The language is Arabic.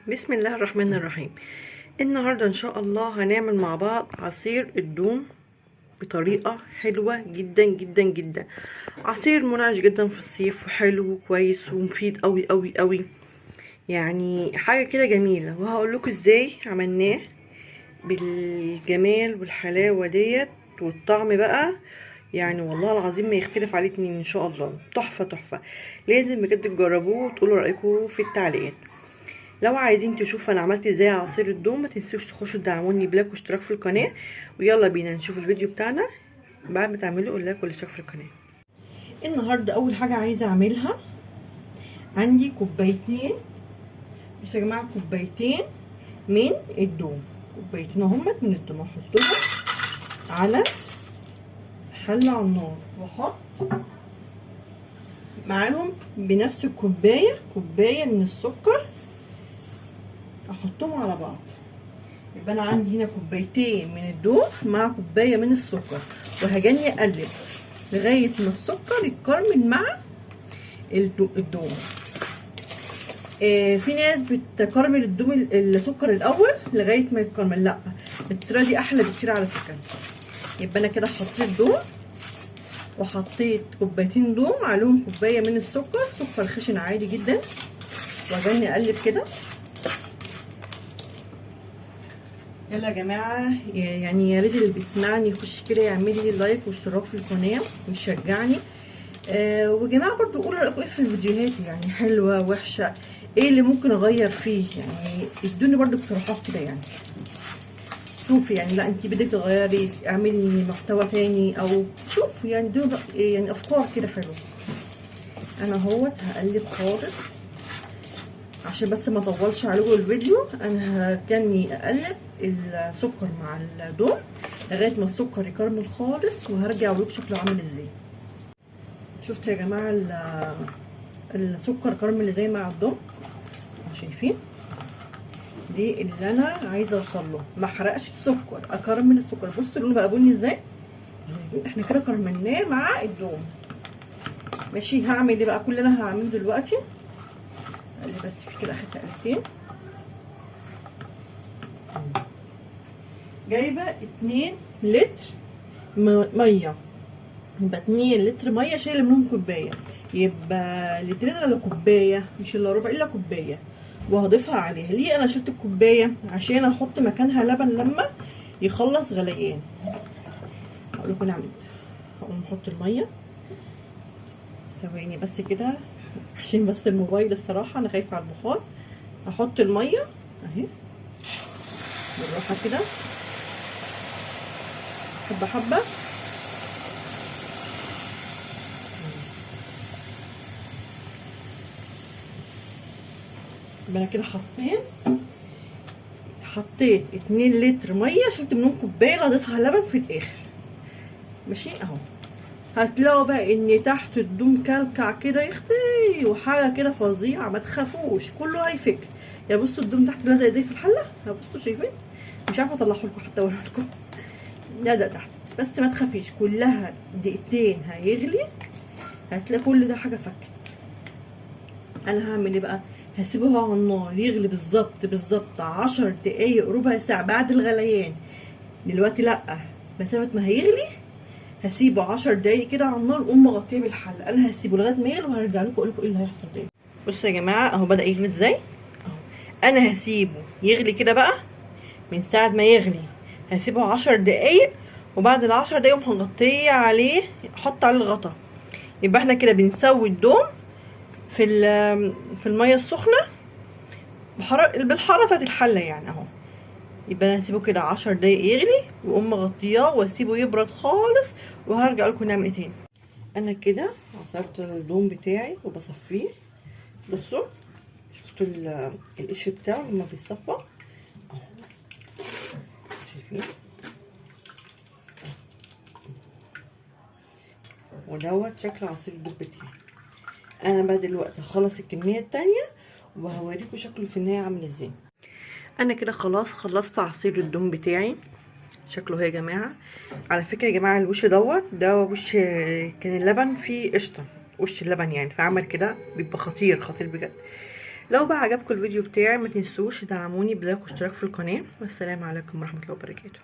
بسم الله الرحمن الرحيم. النهاردة ان شاء الله هنعمل مع بعض عصير الدوم بطريقة حلوة جدا جدا جدا. عصير منعش جدا في الصيف وحلو وكويس ومفيد قوي قوي قوي، يعني حاجة كده جميلة. وهقول لكم ازاي عملناه بالجمال والحلاوة ديت والطعم بقى، يعني والله العظيم ما يختلف عليه اتنين ان شاء الله. تحفة تحفة، لازم بجد تجربوه وتقولوا رأيكم في التعليقات. لو عايزين تشوفوا انا عملت ازاي عصير الدوم ما تنسوش تخشوا تدعموني بلايك واشتراك في القناه. ويلا بينا نشوف الفيديو بتاعنا بعد ما تعملوا اللايك والاشتراك في القناه. النهارده اول حاجه عايزه اعملها، عندي كوبايتين، بس يا جماعه كوبايتين من الدوم، كوبايتين اهمت من الدوم هحطهم على حله على النار، واحط معاهم بنفس الكوبايه كوبايه من السكر، احطهم على بعض. يبقى انا عندي هنا كوبايتين من الدوم مع كوبايه من السكر، وهجني اقلب لغايه ما السكر يتكرمل مع الدوم. في ناس بتكرمل السكر الاول لغايه ما يتكرمل، لا الطريقه دي احلى بكتير على فكره. يبقى انا كده حطيت دوم وحطيت كوبايتين دوم عليهم كوبايه من السكر، سكر خشن عادي جدا، وهجني اقلب كده. يلا يا جماعه، يعني يا ريت اللي بيسمعني يخش كده يعمل لي لايك واشتراك في القناه ويشجعني. ويا جماعه برضو قولوا رايكم ايه في الفيديوهات، يعني حلوه وحشه، ايه اللي ممكن اغير فيه، يعني ادوني برضو اقتراحات كده. يعني شوفي، يعني لا انت بدك تغيري اعملي محتوى تاني، او شوفي يعني دول يعني افكار كده حلوه. انا اهوت هقلب خالص عشان بس ما اطولش عليكم الفيديو. انا هكني اقلب السكر مع الدوم لغايه ما السكر يكرمل خالص، وهرجع اوريكم شكله عامل ازاي. شفتوا يا جماعه السكر كرمل ازاي مع الدوم؟ شايفين؟ دي اللي انا عايزه اوصل له، ما احرقش السكر، اكرمل السكر. بصوا لونه بقى بني ازاي، احنا كده كرملناه مع الدوم. ماشي، هعمل ايه بقى؟ كل اللي انا هعمله دلوقتي اقلب بس في كده اخر تقلبتين. جايبه 2 لتر ميه، يبقى 2 لتر ميه شايله منهم كوبايه، يبقى لترين الا كوبايه، مش الا ربع الا كوبايه. وهضيفها عليها. ليه انا شلت الكوبايه؟ عشان احط مكانها لبن لما يخلص غليان. هقول لكم نعمل، هقوم احط الميه ثواني بس كده، عشان بس الموبايل الصراحه انا خايفه على البخار. احط الميه اهي بالراحه كده، حبه حبه. يبقى انا كده حطيت 2 لتر ميه، شلت منهم كوبايه اضيفها لبن في الاخر. ماشي اهو. هتلاقوا بقى ان تحت الدوم كلكع كده يا اختي، وحاجه كده فظيعه. ما تخافوش كله هيفك. يا بصوا الدوم تحت لازق ازاي في الحله، يا بصوا شايفين؟ مش عارفه اطلعه لكم حتى اوريه لكم، لازق تحت. بس ما تخافيش، كلها دقيقتين هيغلي، هتلاقي كل ده حاجه فكت. انا هعمل ايه بقى؟ هسيبه على النار يغلي بالظبط 10 دقايق ربع ساعه بعد الغليان. دلوقتي لا، مسافه ما هيغلي هسيبه 10 دقايق كده على النار، اقوم مغطيه بالحله. انا هسيبه لغايه ما يغلي وهرجع لكم اقول لكم ايه اللي هيحصل تاني. بصوا يا جماعه اهو بدا يغلي ازاي اهو. انا هسيبه يغلي كده بقى، من ساعه ما يغلي هسيبه 10 دقايق، وبعد ال10 دقايق اقوم هغطيه عليه، احط عليه الغطا. يبقى احنا كده بنسوي الدوم في الميه السخنه بالحراره بتاعت الحله يعني اهو. يبقى انا هسيبه كده 10 دقايق يغلي، واقوم مغطياه واسيبه يبرد خالص، وهرجع لكم نعمل ايه تاني. انا كده عصرت الدوم بتاعي وبصفيه. بصوا شفتوا القش بتاعه لما بيتصفى اهو، شايفين؟ ودوت شكل عصير الدوم بتاعي. انا بقى دلوقتي هخلص الكميه التانية وهوريكم شكله في النهايه عامل ازاي. انا كده خلاص خلصت عصير الدوم بتاعي، شكله يا جماعه. على فكره يا جماعه الوش ده وش كان اللبن فيه قشطه، وش اللبن يعني، فعمل كده بيبقى خطير خطير بجد. لو بقى عجبكم الفيديو بتاعي ما تنسوش تدعموني بلايك واشتراك في القناه، والسلام عليكم ورحمه الله وبركاته.